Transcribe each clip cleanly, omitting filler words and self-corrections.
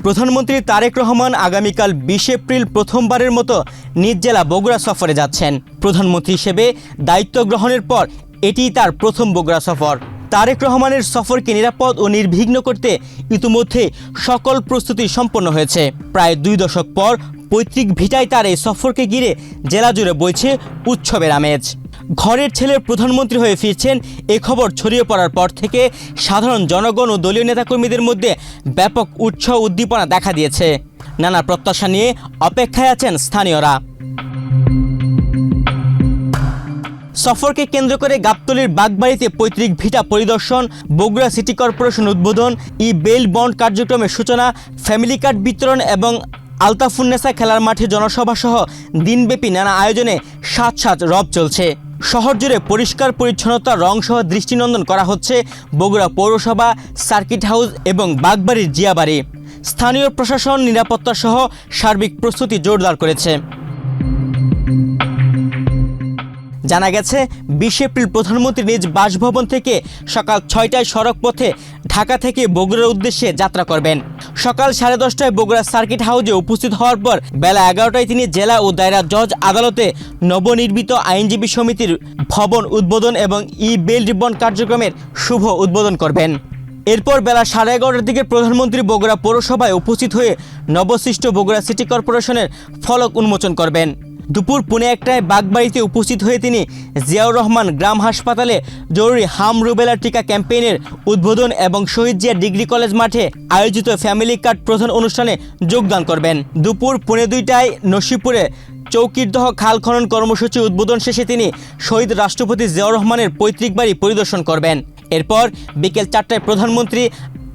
প্রধানমন্ত্রী তারেক রহমান আগামীকাল 20 এপ্রিল প্রথমবারের মতো নিজ জেলা বগুড়া সফরে যাচ্ছেন। প্রধানমন্ত্রী হিসেবে দায়িত্ব গ্রহণের পর এটিই তার প্রথম বগুড়া সফর। তারেক রহমানের সফরকে নিরাপদ ও নির্বিঘ্ন করতে ইতিমধ্যে সকল প্রস্তুতি সম্পন্ন হয়েছে। প্রায় 2 দশক পর পৈতৃক ভিটায় তার এই সফরকে ঘিরে জেলা জুড়ে বইছে উৎসবের আমেজ। ঘরের ছেলে প্রধানমন্ত্রী হয়ে ফিরছেন এ খবর ছড়িয়ে পড়ার পর থেকে সাধারণ জনগণ ও দলীয় নেতাকর্মীদের মধ্যে ব্যাপক উৎসাহ উদ্দীপনা দেখা দিয়েছে। নানা প্রত্যাশা নিয়ে অপেক্ষায় আছেন স্থানীয়রা। সফরকে কেন্দ্র করে গাবতলীর বাগবাড়িতে পৈতৃক ভিটা পরিদর্শন, বগুড়া সিটি কর্পোরেশন উদ্বোধন, বেল বন্ড কার্যক্রমের সূচনা, ফ্যামিলি কার্ড বিতরণ এবং আলতাফুন্নেসা খেলার মাঠে জনসভা সহ দিনব্যাপী নানা আয়োজনে সাজ রব চলছে। শহর জুড়ে পরিষ্কার পরিচ্ছন্নতা, রং সহ দৃষ্টিনন্দন করা হচ্ছে বগুড়া পৌরসভা, সার্কিট হাউস এবং বাগবাড়ির জিয়াবাড়ি। স্থানীয় প্রশাসন নিরাপত্তা সহ সার্বিক প্রস্তুতি জোরদার করেছে। জানা গেছে 20 এপ্রিল প্রধানমন্ত্রী নিজ বাসভবন থেকে সকাল 6টায় সড়ক পথে ঢাকা থেকে বগুড়ার উদ্দেশ্যে যাত্রা করবেন। সকাল 10:30টায় বগুড়া সার্কিট হাউসে উপস্থিত হওয়ার পর বেলা 11টায় তিনি জেলা ও দায়রা জজ আদালতে নবনির্মিত আইনজীবী সমিতির ভবন উদ্বোধন এবং বেল রিবন কার্যক্রমের শুভ উদ্বোধন করবেন। এরপর বেলা 11:30টার দিকে প্রধানমন্ত্রী বগুড়া পৌরসভায় উপস্থিত হয়ে নবসৃষ্ট বগুড়া সিটি কর্পোরেশনের ফলক উন্মোচন করবেন। দুপুর 1:45টায় বাগবাড়িতে উপস্থিত হয়ে তিনি জিয়াউর রহমান গ্রাম হাসপাতালে জরুরি হাম রুবেলা টিকা ক্যাম্পেইনের উদ্বোধন এবং শহীদ জিয়া ডিগ্রি কলেজ মাঠে আয়োজিত ফ্যামিলি কার্ড প্রধান অনুষ্ঠানে যোগদান করবেন। দুপুর 1:45টায় নসিপুরে চৌকিরদহ খাল খনন কর্মসূচি উদ্বোধন শেষে তিনি শহীদ রাষ্ট্রপতি জিয়াউর রহমানের পৈতৃক বাড়ি পরিদর্শন করবেন। এরপর বিকেল 4টায় প্রধানমন্ত্রী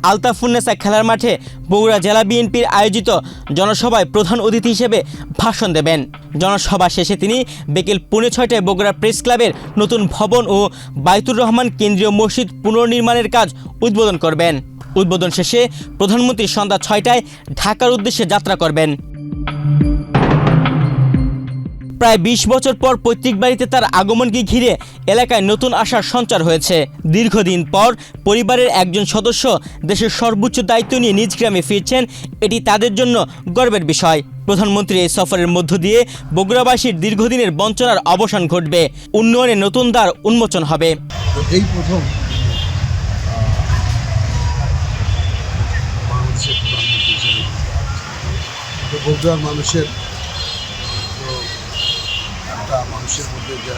আলতাফুন্নেসা খেলার মাঠে বগুড়া জেলা বিএনপির আয়োজিত জনসভায় প্রধান অতিথি হিসেবে ভাষণ দেবেন। জনসভা শেষে তিনি বিকেল 6:45টায় বগুড়া প্রেস ক্লাবের নতুন ভবন ও বাইতুর রহমান কেন্দ্রীয় মসজিদ পুনর্নির্মাণের কাজ উদ্বোধন করবেন। উদ্বোধন শেষে প্রধানমন্ত্রী সন্ধ্যা 6টায় ঢাকার উদ্দেশ্যে যাত্রা করবেন। প্রায় 20 বছর পর পৈতৃক বাড়িতে তার আগমনকে ঘিরে এলাকায় নতুন আশার সঞ্চার হয়েছে। দীর্ঘদিন পর পরিবারের একজন সদস্য দেশের সর্বোচ্চ দায়িত্ব নিয়ে নিজ গ্রামে ফিরছেন, এটি তাদের জন্য গর্বের বিষয়। প্রধানমন্ত্রী এই সফরের মধ্য দিয়ে বগুড়াবাসীর দীর্ঘদিনের বঞ্চনার অবসান ঘটবে, উন্নয়নের নতুন দ্বার উন্মোচন হবে। এই প্রথম বগুড়ার মানুষের মানুষের মধ্যে যে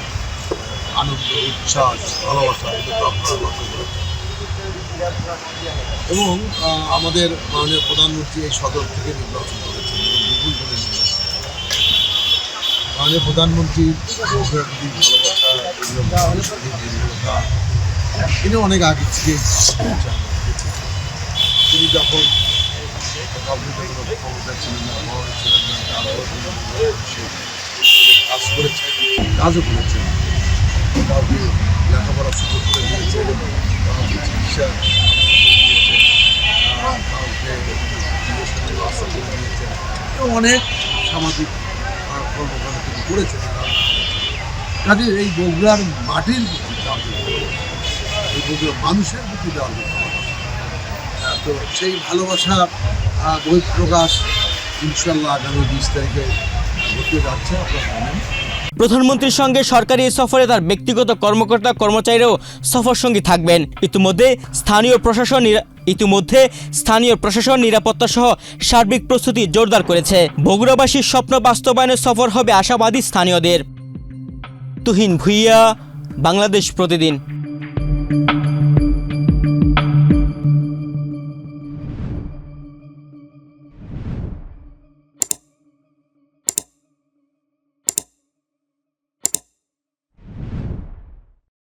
আনন্দ, উচ্ছ্বাস, ভালোবাসা, এটা তো আপনারা লক্ষ্য করেছেন। এবং আমাদের মাননীয় প্রধানমন্ত্রী এই সদর থেকে নির্বাচন করেছেন এবং বিপুল ভোটে নির্বাচন। মাননীয় প্রধানমন্ত্রী ভালোবাসা, তিনি অনেক আগে থেকে তিনি যখন ক্ষমতা ছিলেন না, কাজ করেছেন, কাজও করেছেন, কাউকে লেখাপড়ার সুযোগ করে দিয়েছেন, কাউকে চিকিৎসা দিয়েছেন, কাউকে দিয়েছেন এবং অনেক সামাজিক কর্মকাণ্ড তিনি করেছেন। কাজে এই বগুড়ার মাটির প্রতি এই বগুড়ার মানুষের প্রতি তো সেই ভালোবাসা বহিঃপ্রকাশ ইনশাল্লাহ আগামী 20 তারিখে ঘটতে যাচ্ছে। আপনারা জানেন প্রধানমন্ত্রীর সঙ্গে সরকারি এই সফরে তার ব্যক্তিগত কর্মকর্তা কর্মচারীরাও সফর সঙ্গী থাকবেন। ইতিমধ্যে স্থানীয় প্রশাসন নিরাপত্তা সহ সার্বিক প্রস্তুতি জোরদার করেছে। বগুড়াবাসীর স্বপ্ন বাস্তবায়নের সফর হবে আশাবাদী স্থানীয়দের। তুহিন ভুইয়া, বাংলাদেশ প্রতিদিন।